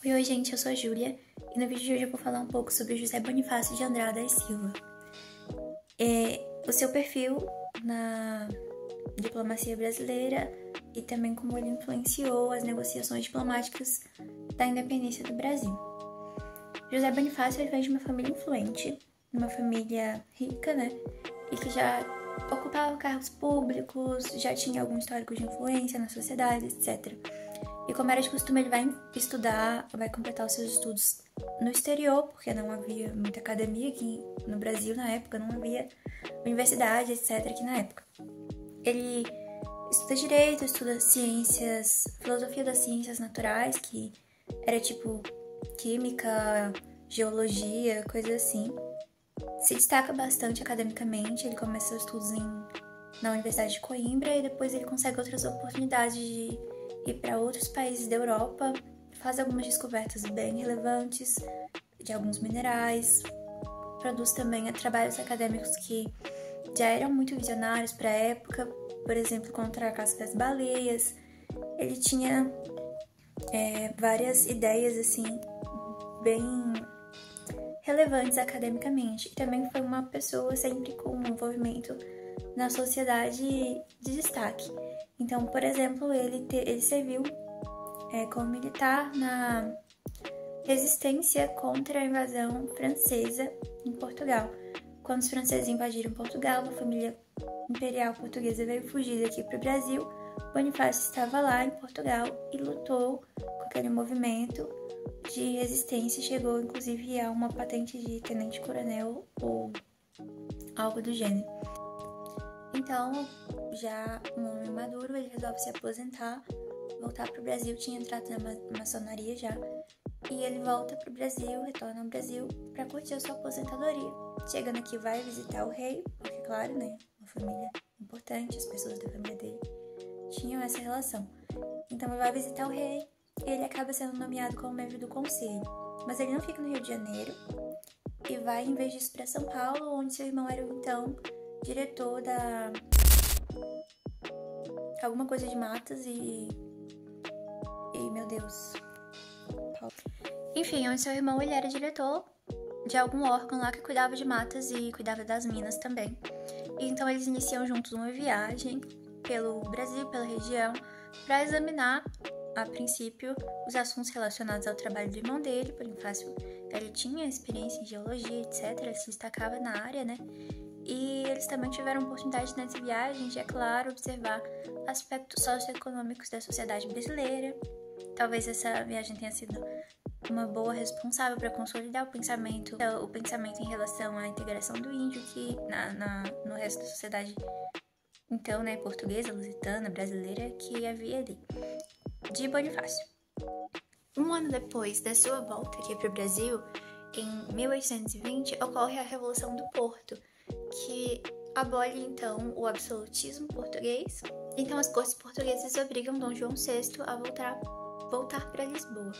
Oi, gente, eu sou a Júlia e no vídeo de hoje eu vou falar um pouco sobre José Bonifácio de Andrada e Silva. O seu perfil na diplomacia brasileira e também como ele influenciou as negociações diplomáticas da independência do Brasil. José Bonifácio vem de uma família influente, uma família rica, né, e que já ocupava cargos públicos, já tinha algum histórico de influência na sociedade, etc. E como era de costume, ele vai estudar, vai completar os seus estudos no exterior, porque não havia muita academia aqui no Brasil na época, não havia universidade, etc. aqui na época. Ele estuda direito, estuda ciências, filosofia das ciências naturais, que era tipo química, geologia, coisa assim. Se destaca bastante academicamente, ele começa os estudos na Universidade de Coimbra e depois ele consegue outras oportunidades de ir para outros países da Europa, faz algumas descobertas bem relevantes de alguns minerais, produz também trabalhos acadêmicos que já eram muito visionários para a época, por exemplo, contra a caça das baleias. Ele tinha várias ideias assim bem relevantes academicamente e também foi uma pessoa sempre com um envolvimento na sociedade de destaque. Então, por exemplo, ele serviu como militar na resistência contra a invasão francesa em Portugal. Quando os franceses invadiram Portugal, a família imperial portuguesa veio fugir daqui para o Brasil. Bonifácio estava lá em Portugal e lutou com aquele movimento de resistência, chegou inclusive a uma patente de tenente-coronel ou algo do gênero. Então, já um homem maduro, ele resolve se aposentar, voltar para o Brasil, tinha entrado na maçonaria já, e ele volta para o Brasil, retorna ao Brasil para curtir a sua aposentadoria. Chegando aqui, vai visitar o rei, porque, claro, né, uma família importante, as pessoas da família dele tinham essa relação. Então, ele vai visitar o rei e ele acaba sendo nomeado como membro do conselho. Mas ele não fica no Rio de Janeiro e vai, em vez disso, para São Paulo, onde seu irmão era então diretor da alguma coisa de matas e meu Deus. Enfim, onde seu irmão ele era diretor de algum órgão lá que cuidava de matas e cuidava das minas também. E então eles iniciam juntos uma viagem pelo Brasil, pela região, para examinar, a princípio, os assuntos relacionados ao trabalho do irmão dele. Bonifácio, ele tinha experiência em geologia, etc. Ele se destacava na área, né? E eles também tiveram oportunidade nessa viagem de, é claro, observar aspectos socioeconômicos da sociedade brasileira. Talvez essa viagem tenha sido uma boa responsável para consolidar o pensamento em relação à integração do índio que no resto da sociedade, então, né, portuguesa, lusitana, brasileira, que havia ali, de Bonifácio. Um ano depois da sua volta aqui para o Brasil, em 1820, ocorre a Revolução do Porto, que abole, então, o absolutismo português. Então, as cortes portuguesas obrigam Dom João VI a voltar para Lisboa.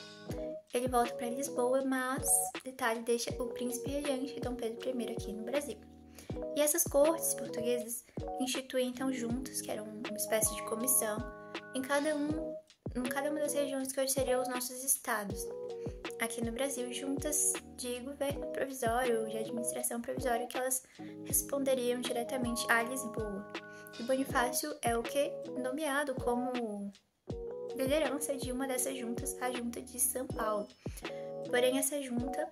Ele volta para Lisboa, mas, detalhe, deixa o príncipe regente Dom Pedro I aqui no Brasil. E essas cortes portuguesas instituem, então, juntas, que eram uma espécie de comissão, em cada uma das regiões que hoje seriam os nossos estados. Aqui no Brasil, juntas de governo provisório, de administração provisória, que elas responderiam diretamente a Lisboa. E Bonifácio é o que? Nomeado como liderança de uma dessas juntas, a Junta de São Paulo. Porém, essa junta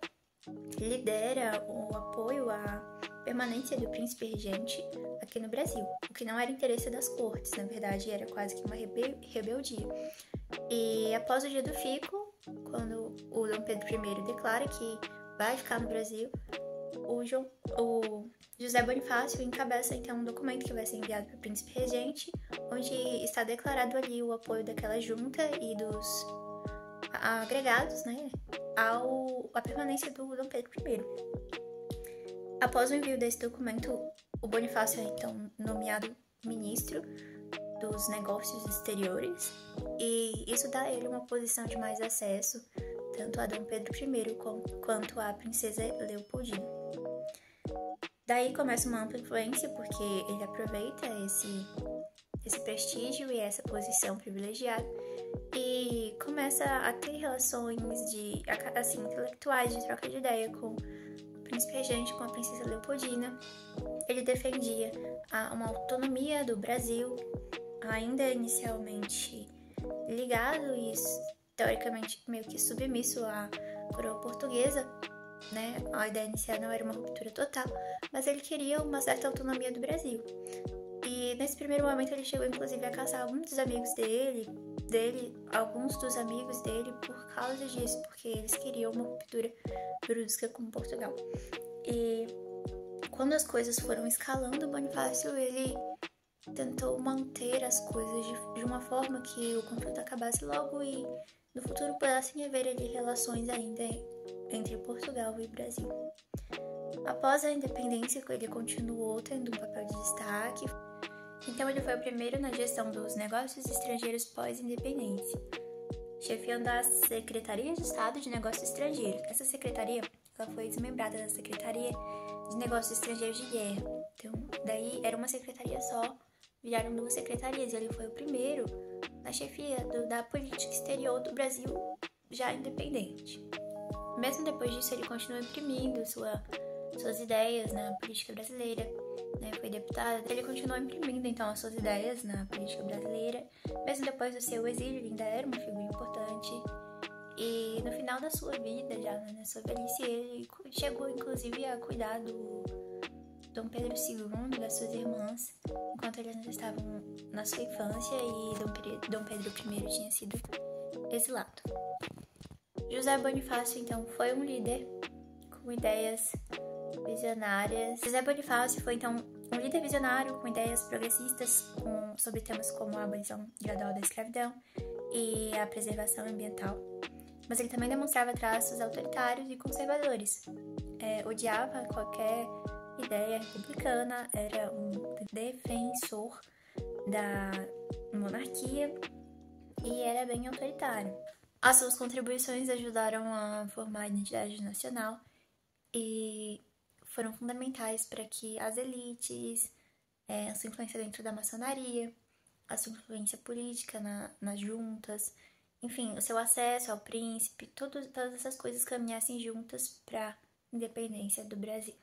lidera o apoio à permanência do príncipe regente aqui no Brasil, o que não era interesse das cortes, na verdade era quase que uma rebeldia. E após o dia do fico, quando o Dom Pedro I declara que vai ficar no Brasil, o José Bonifácio encabeça então um documento que vai ser enviado para o príncipe regente, onde está declarado ali o apoio daquela junta e dos agregados, né, à permanência do Dom Pedro I. Após o envio desse documento, o Bonifácio é então nomeado ministro dos negócios exteriores e isso dá a ele uma posição de mais acesso tanto a Dom Pedro I quanto a princesa Leopoldina. Daí começa uma ampla influência porque ele aproveita esse prestígio e essa posição privilegiada e começa a ter relações assim, intelectuais, de troca de ideia com o príncipe regente, com a princesa Leopoldina. Ele defendia uma autonomia do Brasil, ainda inicialmente ligado e teoricamente meio que submisso à coroa portuguesa, né? A ideia inicial não era uma ruptura total, mas ele queria uma certa autonomia do Brasil. E nesse primeiro momento ele chegou inclusive a caçar alguns dos amigos alguns dos amigos dele por causa disso, porque eles queriam uma ruptura brusca com Portugal. E quando as coisas foram escalando, Bonifácio ele tentou manter as coisas de uma forma que o conflito acabasse logo e no futuro pudessem haver ali relações ainda entre Portugal e Brasil. Após a independência, ele continuou tendo um papel de destaque. Então ele foi o primeiro na gestão dos negócios estrangeiros pós-independência, chefiando a Secretaria de Estado de Negócios Estrangeiros. Essa secretaria ela foi desmembrada da Secretaria de Negócios Estrangeiros de Guerra. Então, daí era uma secretaria só, viraram 2 secretarias. E ele foi o primeiro na chefia da política exterior do Brasil já independente. Mesmo depois disso, ele continuou imprimindo suas ideias na política brasileira, né? Foi deputado, ele continuou imprimindo então as suas ideias na política brasileira. Mesmo depois do seu exílio, ele ainda era uma figura importante. E no final da sua vida, já na sua velhice, ele chegou inclusive a cuidar do Dom Pedro II, das suas irmãs, enquanto eles estavam na sua infância e Dom Pedro I tinha sido exilado. José Bonifácio, então, foi um líder com ideias visionárias. José Bonifácio foi, então, um líder visionário com ideias progressistas sobre temas como a abolição gradual da escravidão e a preservação ambiental. Mas ele também demonstrava traços autoritários e conservadores. Odiava qualquer ideia republicana, era um defensor da monarquia e era bem autoritário. As suas contribuições ajudaram a formar a identidade nacional e foram fundamentais para que as elites, a sua influência dentro da maçonaria, a sua influência política nas juntas, enfim, o seu acesso ao príncipe, todas essas coisas caminhassem juntas para a independência do Brasil.